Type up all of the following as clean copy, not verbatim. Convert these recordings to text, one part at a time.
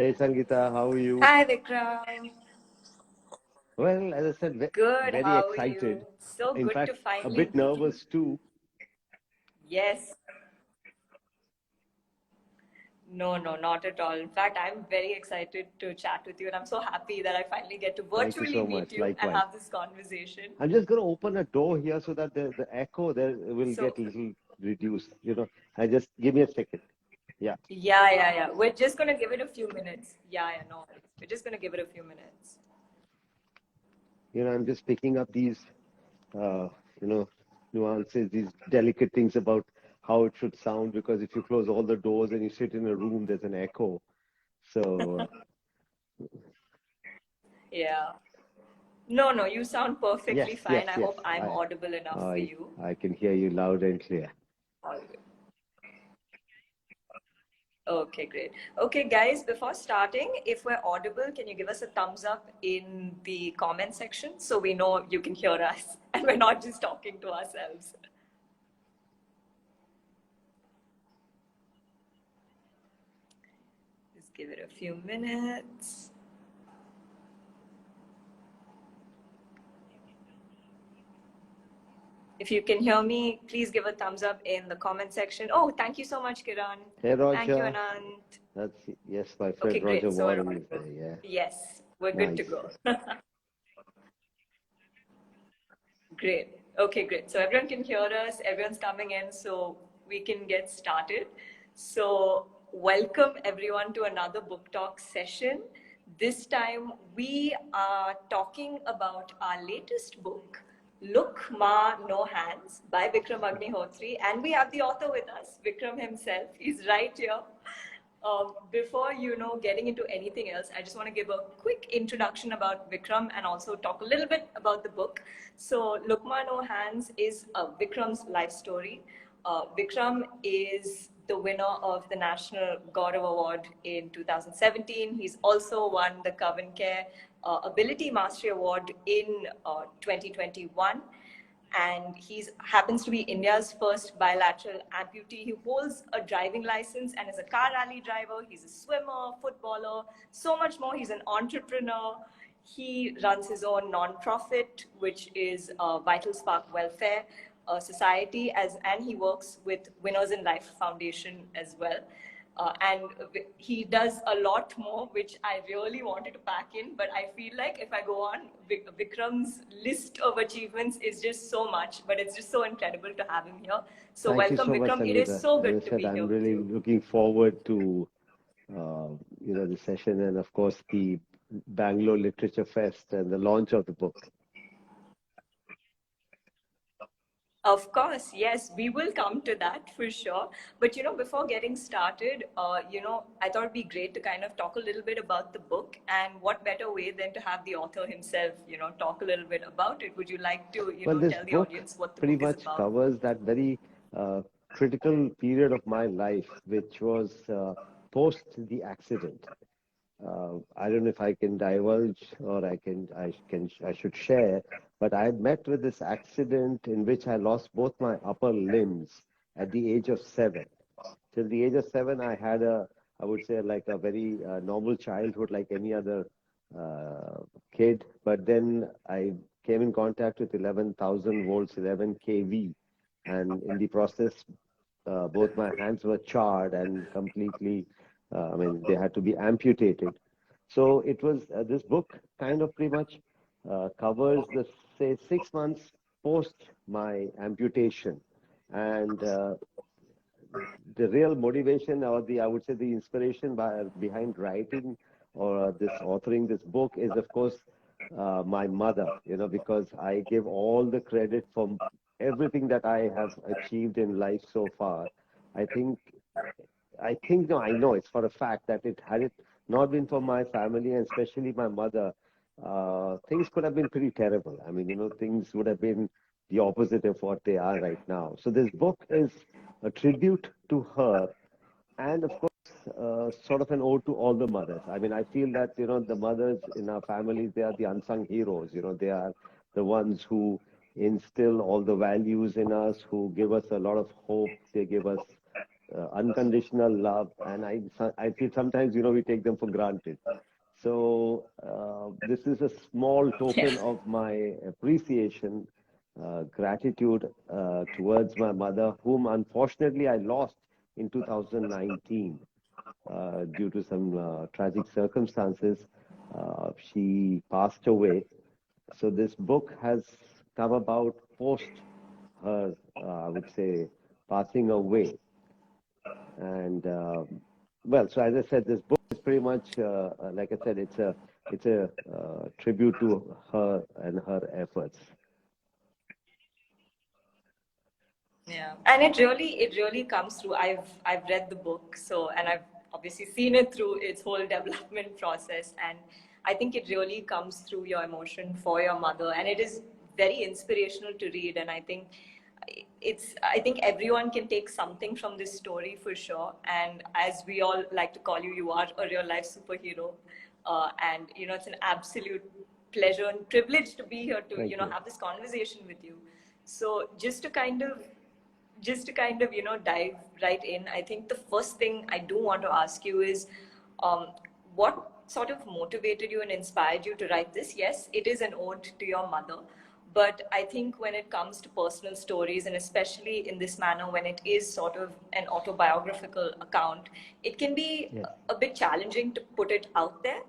Hey Sangeeta, how are you? Hi, Vikram. Well, as I said, Good. very How are you? excited. So In good to fact, a finally bit meet you. nervous too. Yes. No, no, not at all. In fact, I'm very excited to chat with you, and I'm so happy that I finally get to Thank you virtually so meet much. you and Likewise. have this conversation. I'm just going to open a door here so that the echo there will So, get a little reduced. I just give me a second. Yeah. yeah. We're just gonna give it a few minutes. Yeah, no worries. We're just gonna give it a few minutes. I'm just picking up these, uh, you know, nuances, these delicate things about how it should sound because if you close all the doors and you sit in a room, there's an echo. So, Yeah. No, no, you sound perfectly yes. fine. I hope I'm I, audible enough for I, you. I can hear you loud and clear. All good. Okay, great. Okay, guys, before starting, if we're audible, can you give us a thumbs up in the comment section so we know you can hear us and we're not just talking to ourselves? Just give it a few minutes. If you can hear me, please give a thumbs up in the comment section. Oh, thank you so much, Kiran. Hey, Thank you, Roger. Anand. Yes, my Okay, friend Roger great. So we're Warren is audible. there. Yeah. Yes, we're good to Nice. go. Great. Okay, great. So everyone can hear us, everyone's coming in, so we can get started. So, welcome everyone to another book talk session. This time we are talking about our latest book, Look Ma No Hands by Vikram Agnihotri, and we have the author with us, Vikram himself. He's right here. Before getting into anything else, I just want to give a quick introduction about Vikram and also talk a little bit about the book. So, Lukma No Hands is Vikram's life story. Vikram is the winner of the National Gaurav Award in 2017. He's also won the Coven Care Ability Mastery Award in 2021, and he happens to be India's first bilateral amputee. He holds a driving license and is a car rally driver. He's a swimmer, footballer, so much more. He's an entrepreneur. He runs his own non-profit, which is Vital Spark Welfare Society, and he works with Winners in Life Foundation as well. And he does a lot more, which I really wanted to pack in. But I feel like if I go on, Vikram's list of achievements is just so much. But it's just so incredible to have him here. So Thank you welcome, so much, Vikram. It is Sangeeta. so As I good to said, be I'm here with really you. looking forward to, the session and, of course, the Bangalore Literature Fest and the launch of the book. Of course, yes, we will come to that for sure. But before getting started, I thought it'd be great to kind of talk a little bit about the book, and what better way than to have the author himself, talk a little bit about it. Would you like to, Well, this tell the book audience what the pretty book is much about? covers that very critical period of my life, which was post the accident. I don't know if I can divulge or I should share, but I had met with this accident in which I lost both my upper limbs at the age of 7. Till the age of 7, I would say, like a very normal childhood, like any other uh, kid. But then I came in contact with 11,000 volts, 11 kV, and in the process, both my hands were charred and completely, they had to be amputated. So it was this book kind of pretty much covers the, say, 6 months post my amputation. And the real motivation or I would say the inspiration behind writing or this authoring this book is, of course, my mother, because I give all the credit for everything that I have achieved in life so far. I think, no, I know it's for a fact that had it not been for my family and especially my mother, things could have been pretty terrible. I mean, things would have been the opposite of what they are right now. So this book is a tribute to her, and of course, sort of an ode to all the mothers. I mean, I feel that the mothers in our families, they are the unsung heroes. They are the ones who instill all the values in us, who give us a lot of hope. They give us unconditional love, and I feel sometimes, we take them for granted. So this is a small token Yeah. of my appreciation, gratitude towards my mother, whom unfortunately I lost in 2019 due to some tragic circumstances. She passed away. So this book has come about post her, I would say, passing away. And well, so as I said, this book is pretty much, like I said, it's a tribute to her and her efforts. Yeah, and it really comes through. I've read the book, so, and I've obviously seen it through its whole development process, and I think it really comes through your emotion for your mother, and it is very inspirational to read. And I think everyone can take something from this story for sure. And as we all like to call you, you are a real life superhero, and it's an absolute pleasure and privilege to be here to Thank you. have this conversation with you. So just to kind of dive right in, I think the first thing I do want to ask you is, um, what sort of motivated you and inspired you to write this? Yes, it is an ode to your mother, but I think when it comes to personal stories, and especially in this manner when it is sort of an autobiographical account, it can be Yes. a bit challenging to put it out there.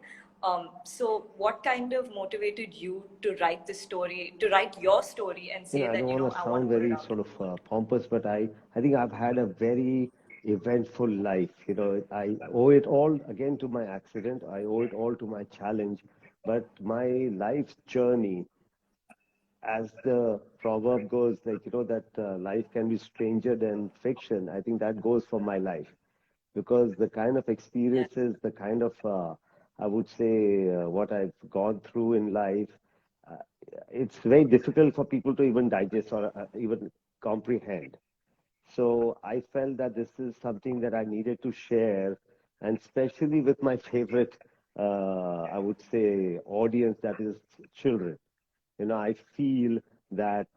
So what kind of motivated you to write this story, to write your story and say I that, don't want to I want to sound put it very out sort there? of pompous, but I think I've had a very eventful life. I owe it all again to my accident. I owe it all to my challenge. But my life's journey, as the proverb goes, like, that life can be stranger than fiction. I think that goes for my life because the kind of Yeah. experiences, the kind of, I would say, what I've gone through in life, uh, it's very difficult for people to even digest or even comprehend. So I felt that this is something that I needed to share, and especially with my favorite, I would say, audience, that is children. I feel that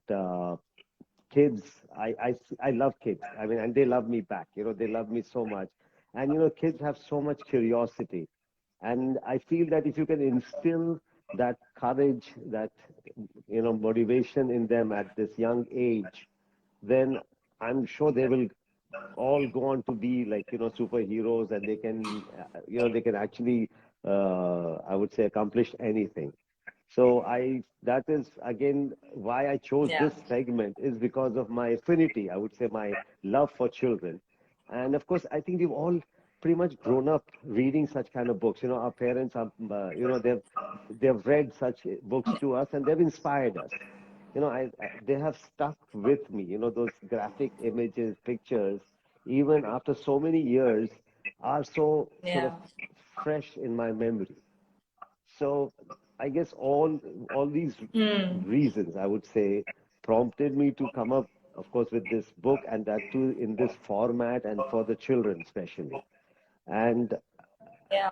kids, I love kids. I mean, and they love me back. They love me so much. And, kids have so much curiosity. And I feel that if you can instill that courage, that, motivation in them at this young age, then I'm sure they will all go on to be like, superheroes, and they can actually, I would say, accomplish anything. So that is again why I chose Yeah. this segment, is because of my affinity, I would say, my love for children. And of course, I think we've all pretty much grown up reading such kind of books. Our parents are, they've read such books to us, and they've inspired us. They have stuck with me. Those graphic images, pictures, even after so many years, are so sort Yeah. of fresh in my memory. So I guess all these Hmm. reasons, I would say, prompted me to come up, of course, with this book, and that too in this format and for the children especially. And Yeah.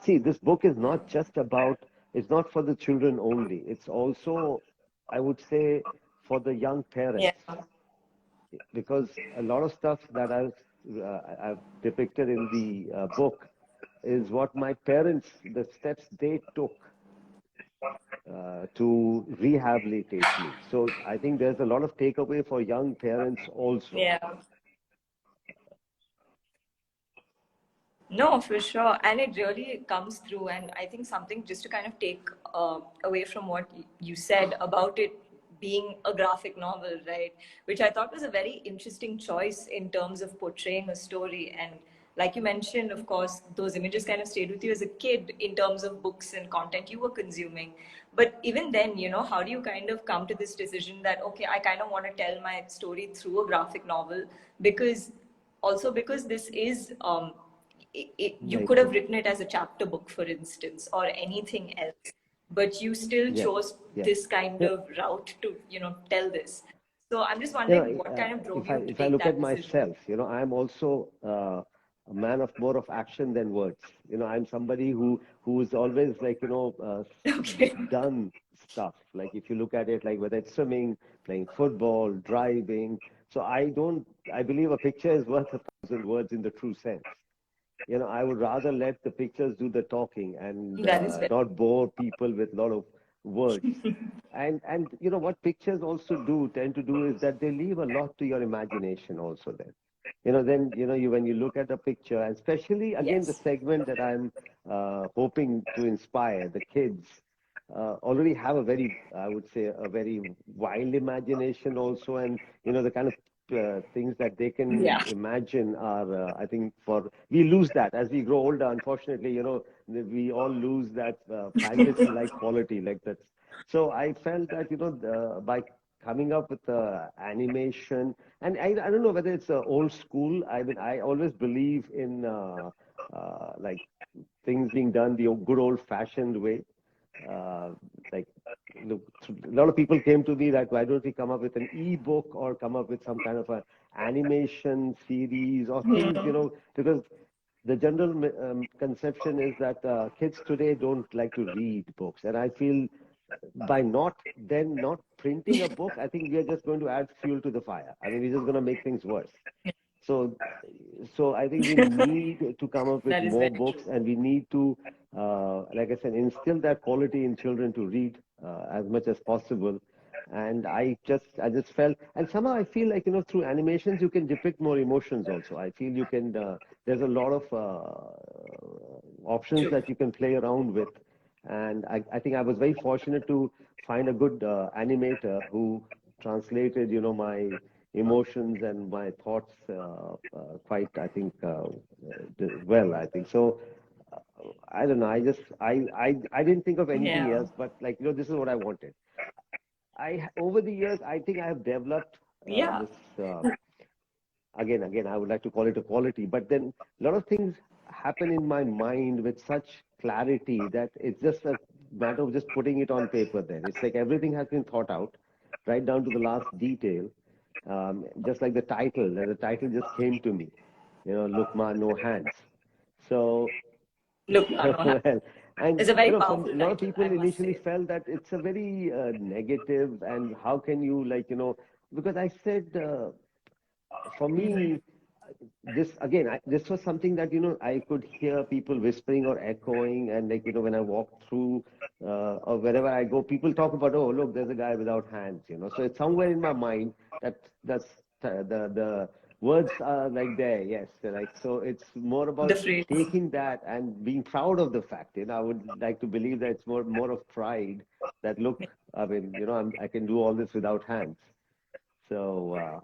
see, this book is not just about, it's not for the children only. It's also, I would say, for the young Yeah. parents, because a lot of stuff that I've depicted in the book is what my parents, the steps they took to rehabilitate me. So I think there's a lot of takeaway for young parents also. Yeah. No, for sure. And it really comes through. And I think something just to kind of take away from what you said about it being a graphic novel, right? Which I thought was a very interesting choice in terms of portraying a story. And like you mentioned, of course, those images kind of stayed with you as a kid in terms of books and content you were consuming. But even then, how do you kind of come to this decision that, okay, I kind of want to tell my story through a graphic novel? Because this is you Very could have true. written it as a chapter book, for instance, or anything else, but you still Yes, chose yes. this kind You of route to tell this. So I'm just know, wondering what kind of drove you to if I take look at that decision. myself, I'm also a man of more of action than words. I'm somebody who's always like, Okay. done stuff. Like if you look at it, like whether it's swimming, playing football, driving. So I believe a picture is worth 1,000 words in the true sense. I would rather let the pictures do the talking and That is very not bore people with a lot of words. And what pictures also tend to do is that they leave a lot to your imagination also then. Then you when you look at a picture, and especially again the yes. segment that I'm hoping to inspire the kids already have a very, I would say, a very wild imagination also, and the kind of things that they can Yeah. imagine are, I think, we lose that as we grow older. Unfortunately, we all lose that fantasy-like quality, like that. So I felt that by coming up with animation, and I don't know whether it's old school. I mean, I always believe in like things being done the good old-fashioned way. Uh, like look, a lot of people came to me that why don't we come up with an e-book or come up with some kind of a animation series or things, because the general conception is that kids today don't like to read books, and I feel by not printing a book, I think we are just going to add fuel to the fire. I mean, we're just going to make things worse. So, so I think we need to come up with That is more very books, true. and we need to, like I said, instill that quality in children to read as much as possible. And I just felt, and somehow I feel like through animations you can depict more emotions also. I feel you can. There's a lot of options True. that you can play around with, and I think I was very fortunate to find a good animator who translated, my emotions and my thoughts quite, I think, well, I think. So, I don't know. I didn't think of anything Yeah. else, but like, this is what I wanted. Over the years, I think I have developed Yeah. this, again, I would like to call it a quality, but then a lot of things happen in my mind with such clarity that it's just a matter of just putting it on paper then. It's like everything has been thought out, right down to the last detail. Just like the title, and the title just came to me, Look Ma, No Hands. So, Look, Manohar. well, and It's a very some powerful a lot of title, people I must initially say. felt that it's a very negative, and how can you like because I said for me this again this was something that I could hear people whispering or echoing, and like when I walk through or wherever I go, people talk about, oh look, there's a guy without hands, so it's somewhere in my mind that that's the words are like there, yes, like, so it's more The about phrase. taking that and being proud of the fact. I would like to believe that it's more of pride that look, I mean, I can do all this without hands. So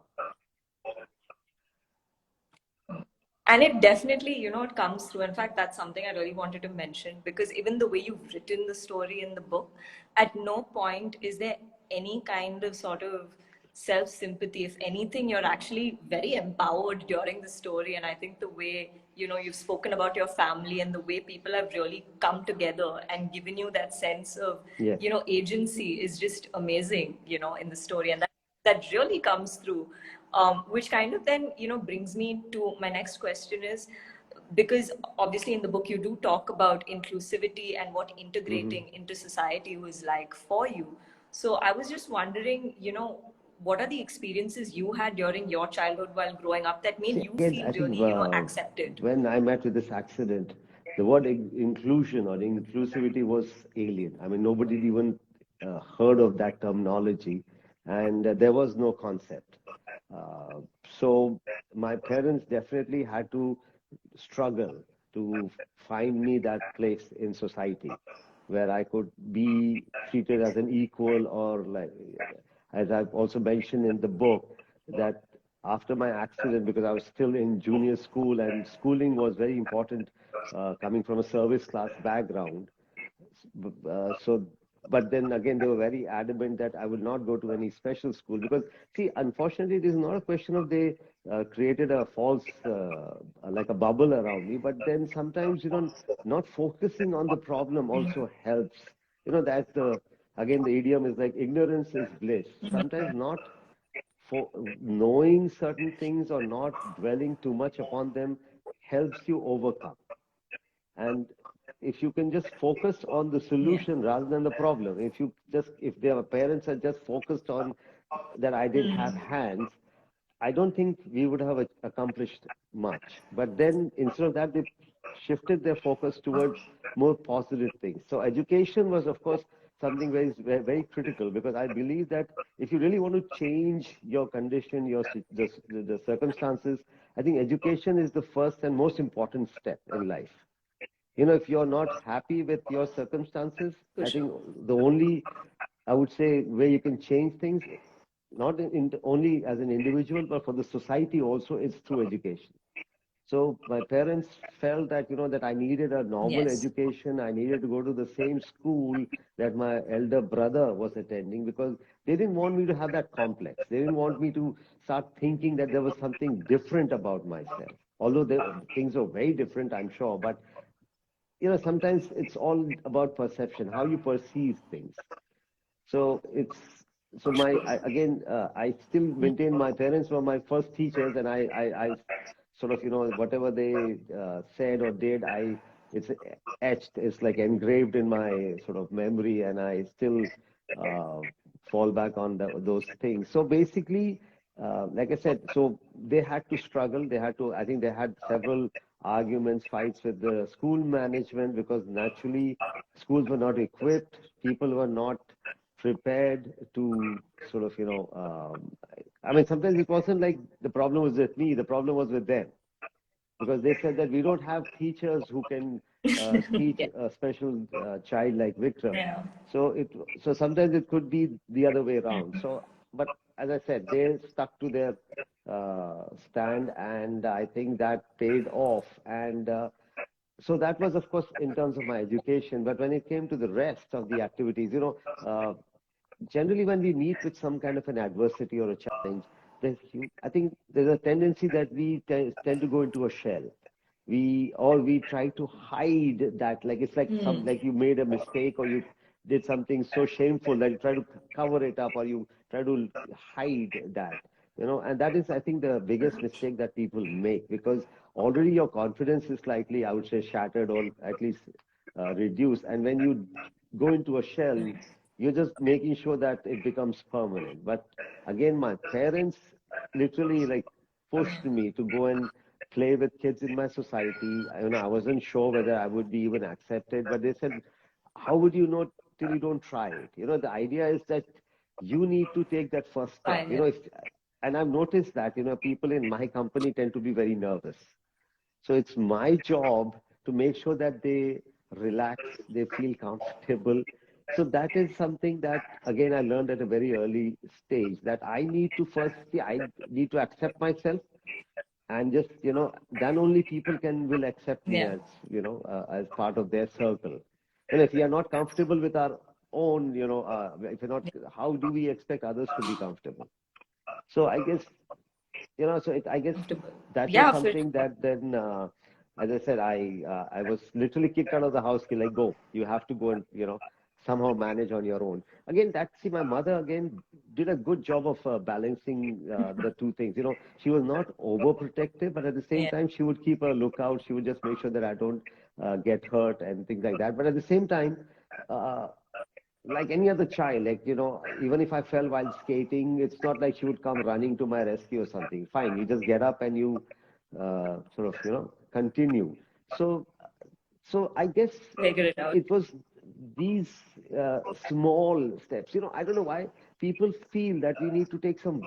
And it definitely, it comes through. In fact, that's something I really wanted to mention because even the way you've written the story in the book, at no point is there any kind of sort of self sympathy. If anything, you're actually very empowered during the story. And I think the way, you've spoken about your family and the way people have really come together and given you that sense of, yes. agency is just amazing, in the story. And that really comes through, which kind of then brings me to my next question is, because obviously in the book you do talk about inclusivity and what Mm-hmm. integrating into society was like for you. So I was just wondering, what are the experiences you had during your childhood while growing up that made See, you again, feel I think really accepted? when I met with this accident, the word inclusion or inclusivity was alien. I mean, nobody had even heard of that terminology, and there was no concept. Uh, so my parents definitely had to struggle to find me that place in society where I could be treated as an equal, or like, as I've also mentioned in the book, that after my accident, because I was still in junior school and schooling was very important, coming from a service class background. So, but then again, they were very adamant that I will not go to any special school because, see, unfortunately, it is not a question of they created a false, like a bubble around me, but then sometimes, not focusing on the problem also helps. That's again, the idiom is like ignorance is bliss. Sometimes not for knowing certain things or not dwelling too much upon them helps you overcome. And if you can just focus on the Yeah. solution rather than the problem, if their parents are just focused on that I didn't have hands, I don't think we would have accomplished much. But then instead of that, they shifted their focus towards more positive things. So education was, of course, something very, very critical, because I believe that if you really want to change your condition, the circumstances, I think education is the first and most important step in life. If you're not happy with your circumstances, For I sure. think the only, I would say, where you can change things, not only as an individual, but for the society also, is through education. So my parents felt that, that I needed a normal Yes. education. I needed to go to the same school that my elder brother was attending, because they didn't want me to have that complex. They didn't want me to start thinking that there was something different about myself. Although things are very different, I'm sure, but sometimes it's all about perception, how you perceive things. So again, I still maintain my parents were my first teachers, and I sort of, whatever they said or did, it's etched, it's like engraved in my sort of memory, and I still uh, fall back on those things. So basically, like I said, so they had to struggle. I think they had several arguments, fights with the school management, because naturally schools were not equipped, people were not prepared to sort of, I mean, sometimes it wasn't like the problem was with me, the problem was with them, because they said that we don't have teachers who can teach Yeah. a special child like Vikram. Yeah. So sometimes it could be the other way around. So, but as I said, they stuck to their stand, and I think that paid off. And so that was, of course, in terms of my education. But when it came to the rest of the activities, generally when we meet with some kind of an adversity or a challenge, I think there's a tendency that we tend to go into a shell. We try to hide that, like it's like you made a mistake, or you did something so shameful that you try to cover it up, or you try to hide that. And that is, I think, the biggest mistake that people make, because already your confidence is slightly, I would say, shattered, or at least reduced. And when you go into a shell, you're just making sure that it becomes permanent. But again, my parents literally like pushed me to go and play with kids in my society. I wasn't sure whether I would be even accepted, but they said, how would you know till you don't try it? The idea is that you need to take that first step. Fine. And I've noticed that, people in my company tend to be very nervous. So it's my job to make sure that they relax, they feel comfortable. So that is something that, again, I learned at a very early stage, that I need to first see, I need to accept myself, and just, then only people will accept me Yeah. as part of their circle. If we are not comfortable with our own, if you're not, how do we expect others to be comfortable? So I guess, I guess Comfortable. that is Yeah. For something that then, as I said, I was literally kicked out of the house. Like, go, you have to go and somehow manage on your own. Again, my mother again did a good job of balancing the two things. She was not overprotective, but at the same yeah. time, she would keep a lookout. She would just make sure that I don't get hurt and things like that. But at the same time, uh, like any other child, like, even if I fell while skating, it's not like she would come running to my rescue or something. Fine, you just get up and you sort of, continue. So, so I guess Figure it out. it was these small steps. I don't know why people feel that we need to take some,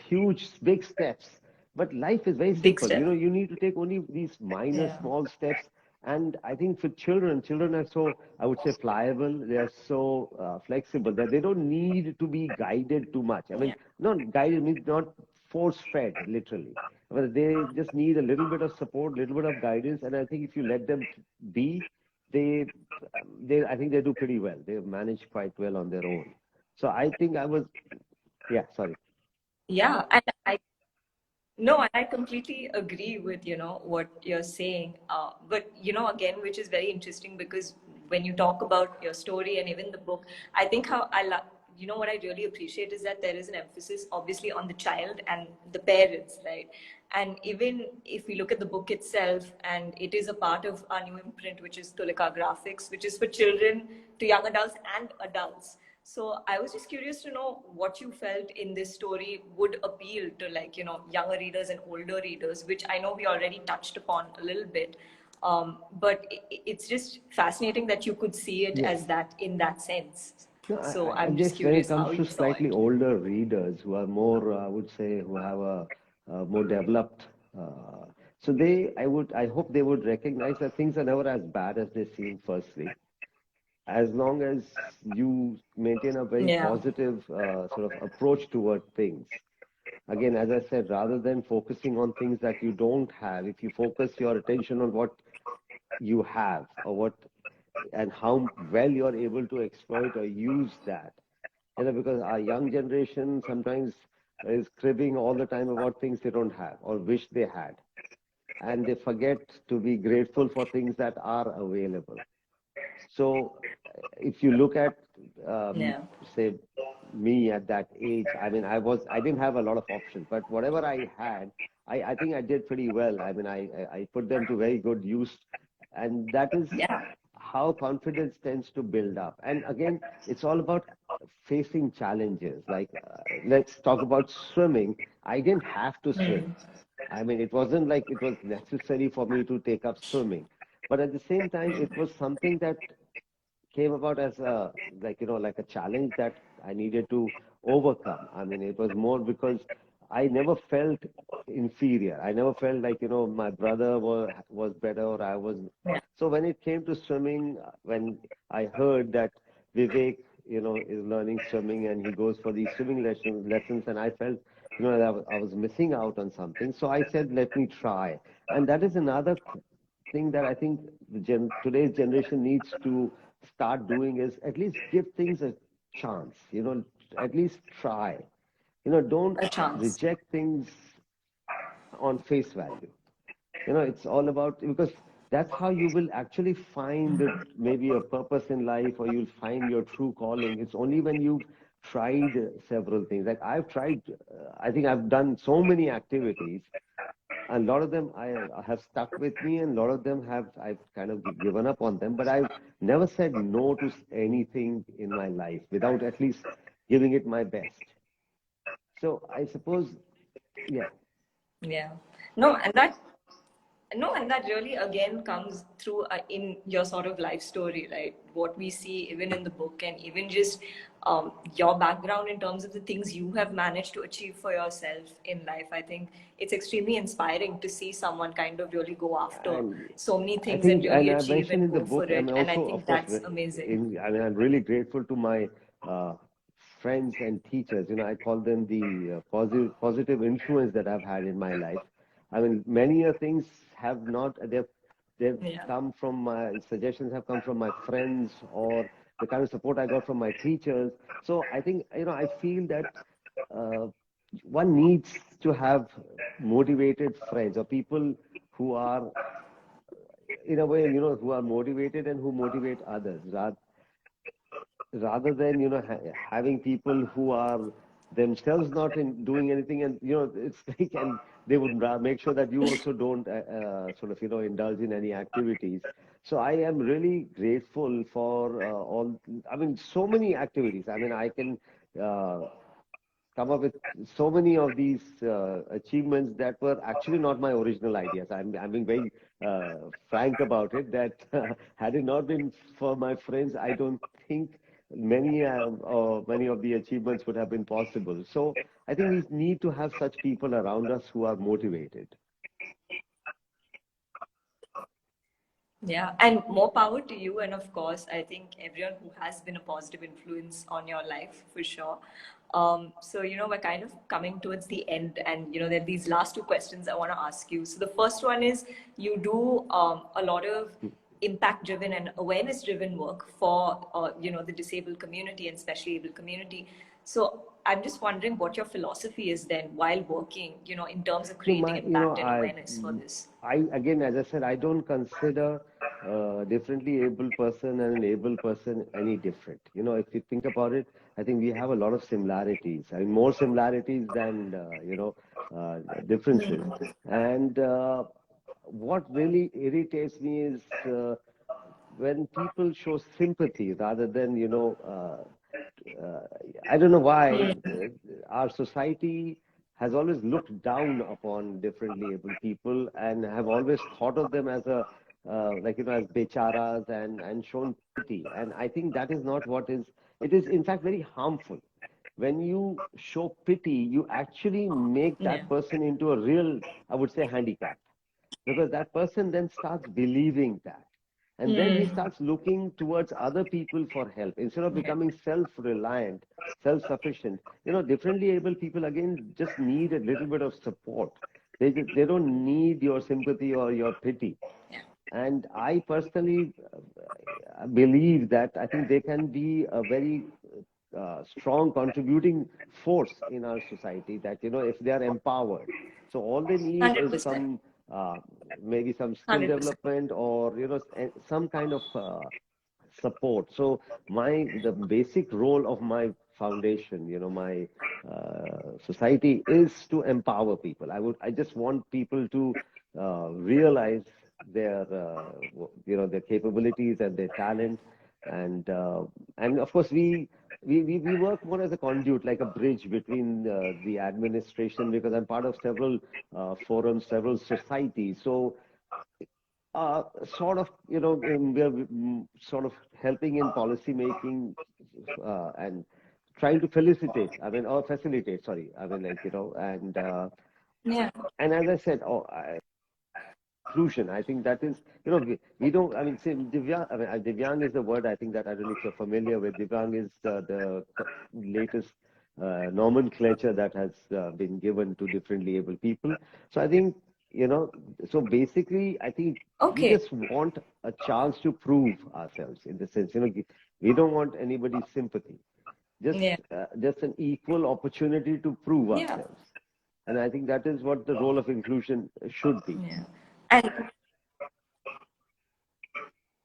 huge, big steps. But life is very Big simple. step. You need to take only these minor, Yeah. small steps. And I think for children are so, I would say, pliable. They are so flexible that they don't need to be guided too much. I Yeah. mean, not guided means not force fed, literally. But they just need a little bit of support, little bit of guidance. And I think if you let them be, they, I think they do pretty well. They manage quite well on their own. So I think yeah, sorry. Yeah. And I No, and I completely agree with, what you're saying. But, again, which is very interesting, because when you talk about your story and even the book, I think you know what I really appreciate is that there is an emphasis obviously on the child and the parents, right? And even if we look at the book itself, and it is a part of our new imprint, which is Tulika Graphix, which is for children to young adults and adults. So I was just curious to know what you felt in this story would appeal to, like, you know, younger readers and older readers, which I know we already touched upon a little bit. But it's just fascinating that you could see it Yes. as that, in that sense. No, So I I'm just guess when it curious comes how to you saw slightly it. older readers who are more, I would say, who have a more developed, so I hope they would recognize that things are never as bad as they seem firstly, as long as you maintain a very Yeah. positive sort of approach toward things. Again, as I said, rather than focusing on things that you don't have, if you focus your attention on what you have or what and how well you're able to exploit or use that. Because our young generation sometimes is cribbing all the time about things they don't have or wish they had. And they forget to be grateful for things that are available. So if you look at, Yeah. say, me at that age, I mean, I didn't have a lot of options, but whatever I had, I think I did pretty well. I mean, I put them to very good use. And that is Yeah. how confidence tends to build up. And again, it's all about facing challenges. Like, let's talk about swimming. I didn't have to swim. I mean, it wasn't like it was necessary for me to take up swimming. But at the same time, it was something that came about as a, like, like a challenge that I needed to overcome. I mean, it was more because I never felt inferior. I never felt like, my brother was better or I was. So when it came to swimming, when I heard that Vivek, is learning swimming and he goes for these swimming lessons, and I felt, that I was missing out on something. So I said, let me try. And that is another thing that I think today's generation needs to start doing, is at least give things a chance, at least try. Don't A chance. reject things on face value. It's all about, because that's how you will actually find maybe a purpose in life, or you'll find your true calling. It's only when you've tried several things. Like I've tried, I think I've done so many activities. A lot of them I have stuck with me, and a lot of them I've kind of given up on them. But I've never said no to anything in my life without at least giving it my best. So I suppose, yeah. Yeah. No, and that No, and that really again comes through in your sort of life story, right? What we see even in the book, and even just your background in terms of the things you have managed to achieve for yourself in life. I think it's extremely inspiring to see someone kind of really go after And so many I things and think, and really I achieve mentioned and in the go for book, I'm it. And I also, of think course, that's amazing. I mean, I'm really grateful to my uh, friends and teachers. I call them the positive influence that I've had in my life. I mean, many things have not, they've Yeah. come from my suggestions, have come from my friends, or the kind of support I got from my teachers. So I think, I feel that uh, one needs to have motivated friends or people who are, in a way, who are motivated and who motivate others, rather than, having people who are themselves not in doing anything. And, it's like, and they would make sure that you also don't sort of, indulge in any activities. So I am really grateful for all, I mean, so many activities. I mean, I can uh, come up with so many of these achievements that were actually not my original ideas. I'm being very frank about it, that had it not been for my friends, I don't think many of the achievements would have been possible. So I think we need to have such people around us who are motivated. Yeah, and more power to you. And of course, I think everyone who has been a positive influence on your life for sure. So, we're kind of coming towards the end, and, there are these last two questions I want to ask you. So, the first one is, you do a lot of impact driven and awareness driven work for, the disabled community and specially able community. So, I'm just wondering what your philosophy is then while working, in terms of So creating impact and awareness for this. again, as I said, I don't consider differently able person and an able person any different. If you think about it, I think we have a lot of similarities. I mean, more similarities than differences. And what really irritates me is when people show sympathy rather than, uh, I don't know why our society has always looked down upon differently able people and have always thought of them as as becharas and shown pity. And I think that is not what is, it is in fact very harmful. When you show pity, you actually make Yeah. that person into a real, I would say, handicap, because that person then starts believing that. And then he starts looking towards other people for help instead of Yeah. becoming self-reliant, self-sufficient. Differently able people, again, just need a little bit of support. They don't need your sympathy or your pity. Yeah. And I personally believe that I think they can be a very strong contributing force in our society, that, if they are empowered. So all they need is 100%. some, maybe some skill 100%. development or, some kind of support. So the basic role of my foundation, my society, is to empower people. I just want people to realize their, their capabilities and their talent. And of course, we work more as a conduit, like a bridge between the administration, because I'm part of several forums, several societies. So sort of, we're sort of helping in policy making, and trying to facilitate, sorry. Yeah. And as I said, inclusion. I think that is, we don't, I mean, say, Divyang, Divyang is the word, I think, that, I don't know if you're familiar with. Divyang is the latest nomenclature that has been given to differently able people. So I think, so basically, I think we Okay. just want a chance to prove ourselves, in the sense, we don't want anybody's sympathy, Yeah. just an equal opportunity to prove Yeah. ourselves. And I think that is what the role of inclusion should be. Yeah. And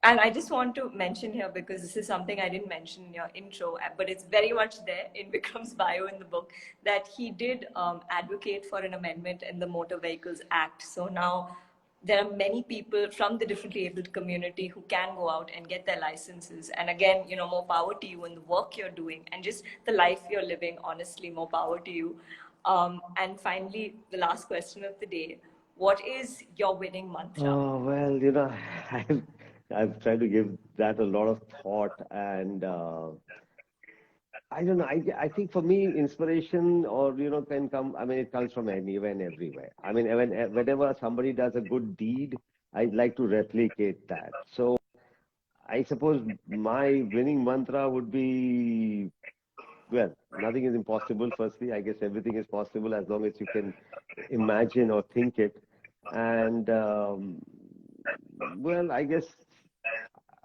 And I just want to mention here, because this is something I didn't mention in your intro, but it's very much there in Vikram's bio in the book, that he did advocate for an amendment in the Motor Vehicles Act. So now there are many people from the differently abled community who can go out and get their licenses. And again, more power to you and the work you're doing and just the life you're living. Honestly, more power to you. And finally, the last question of the day: what is your winning mantra? Oh, well, I've, I've tried to give that a lot of thought, and I don't know. I think for me, inspiration, or, can come. I mean, it comes from anywhere and everywhere. I mean, whenever somebody does a good deed, I'd like to replicate that. So I suppose my winning mantra would be, well, nothing is impossible. Firstly, I guess everything is possible as long as you can imagine or think it. And well, I guess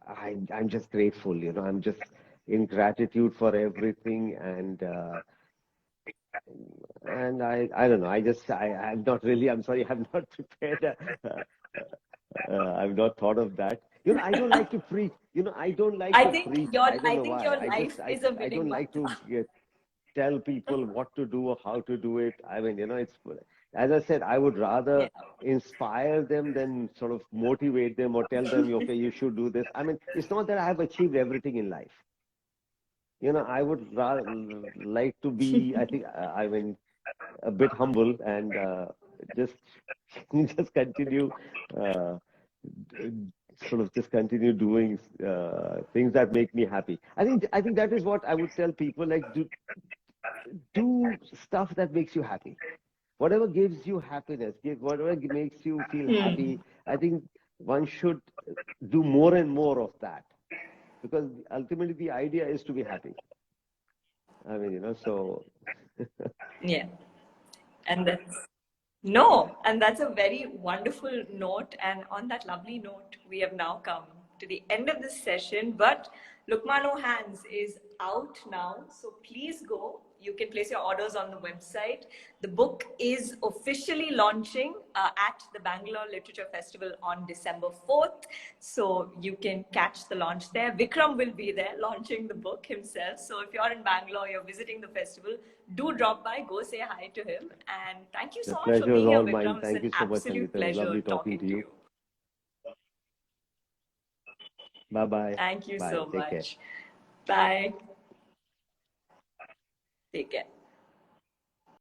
I'm just grateful. I'm just in gratitude for everything, and I don't know. I'm not really. I'm sorry. I'm not prepared. I've not thought of that. I don't like to preach. I don't like to preach. I don't I know think why. your life is a I winning don't like mantra. to tell people what to do or how to do it. I mean, it's, as I said, I would rather Yeah. inspire them than sort of motivate them or tell them, okay, you should do this. I mean, it's not that I have achieved everything in life. I would rather like to be, I think, I mean, a bit humble and just just continue, uh, sort of just continue doing things that make me happy. I think that is what I would tell people, like, do stuff that makes you happy. Whatever gives you happiness, whatever makes you feel happy. I think one should do more and more of that, because ultimately the idea is to be happy. I mean, so. Yeah. And that's no, and that's a very wonderful note. And on that lovely note, we have now come to the end of this session. But Lukmano Hands is out now, so please go you can place your orders on the website. The book is officially launching at the Bangalore Literature Festival on December 4th. So you can catch the launch there. Vikram will be there launching the book himself. So if you're in Bangalore, you're visiting the festival, do drop by, go say hi to him. And thank you The so much for pleasure is being here, all mine. Vikram. It's Thank an you so much, absolute Sangeeta. It was pleasure lovely talking talking to to you. you. Bye-bye. Thank you Bye. so Take care. much. Bye. Take care.